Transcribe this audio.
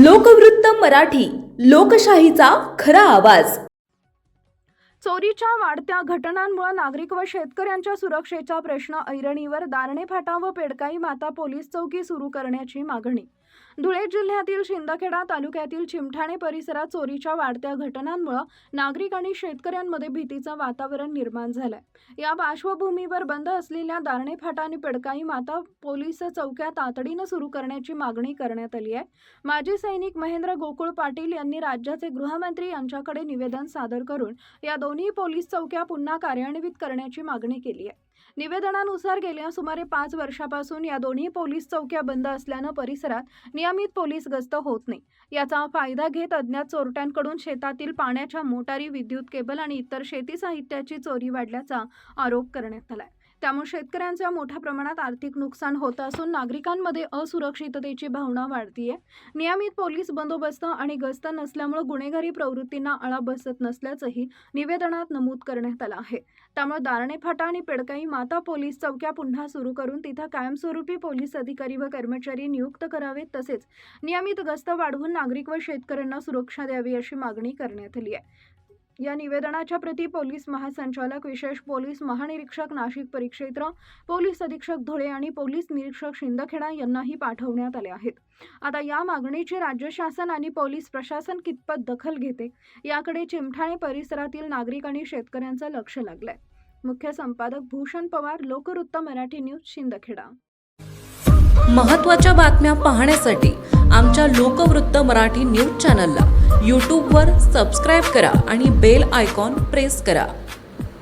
लोकवृत्त मराठी, लोकशाहीचा खरा आवाज। चोरीच्या वाढत्या घटनांमुळे नागरिक व शेतकऱ्यांच्या सुरक्षेचा प्रश्न ऐरणीवर दारणे फाटा व पेडकाई माता पोलीस चौकी सुरू करण्याची मागणी। धुळे जिल्ह्यातील शिंदखेडा तालुक्यातील चिमठाणे परिसरात चोरीच्या वाढत्या घटनांमुळे नागरिक आणि शेतकऱ्यांमध्ये भीतीचं वातावरण निर्माण झालंय। या पार्श्वभूमीवर बंद असलेल्या दारणे फाटा आणि पेडकाई माता पोलीस चौक्या तातडीने सुरू करण्याची मागणी करण्यात आली आहे। माजी सैनिक महेंद्र गोकुळ पाटील यांनी राज्याचे गृहमंत्री यांच्याकडे निवेदन सादर करून या दोन्ही पोलीस चौक्या पुन्हा कार्यान्वित करण्याची मागणी केली आहे। निवेदनानुसार गेल्या सुमारे 5 वर्षापासून या दोन्ही पोलीस चौक्या बंद असल्याने परिसरात नियमित पोलीस गस्त होत नाही। याचा फायदा घेत अज्ञात चोरट्यांकडून शेतातील पाण्याच्या मोटारी, विद्युत केबल आणि इतर शेती साहित्याची चोरी वाढल्याचा आरोप करण्यात आलाय। त्यामुळे शेतकऱ्यांचे मोठ्या प्रमाणात आर्थिक नुकसान होत असून नागरिकांमध्ये असुरक्षिततेची भावना वाढतीये। नियमित पोलीस बंदोबस्त आणि गस्त नसल्यामुळे गुन्हेगारी प्रवृत्तींना आळा बसत नसल्याचंही निवेदनात नमूद करण्यात आलं आहे। त्यामुळे दारणे फाटा आणि पेडकाई माता पोलीस चौक्या पुन्हा सुरू करून तिथं कायमस्वरूपी पोलीस अधिकारी व कर्मचारी नियुक्त करावेत, तसेच नियमित गस्त वाढवून नागरिक व शेतकऱ्यांना सुरक्षा द्यावी अशी मागणी करण्यात आली आहे। या निवेदनाच्या प्रती पोलीस महासंचालक, विशेष पोलीस महानिरीक्षक नाशिक परिक्षेत्र, पोलीस अधीक्षक धुळे आणि पोलीस निरीक्षक शिंदखेडा यांनाही पाठवण्यात आले आहेत। आता या मागणीची राज्य शासन आणि पोलीस प्रशासन कितपत दखल घेते याकडे चिमठाणे परिसरातील नागरिक आणि शेतकऱ्यांचं लक्ष लागलंय। मुख्य संपादक भूषण पवार, लोकवृत्त मराठी न्यूज, शिंदखेडा। महत्त्वाच्या बातम्या पाहण्यासाठी आमच्या लोकवृत्त मराठी न्यूज चॅनलला यूट्यूबवर सबस्क्राईब करा आणि बेल आयकॉन प्रेस करा।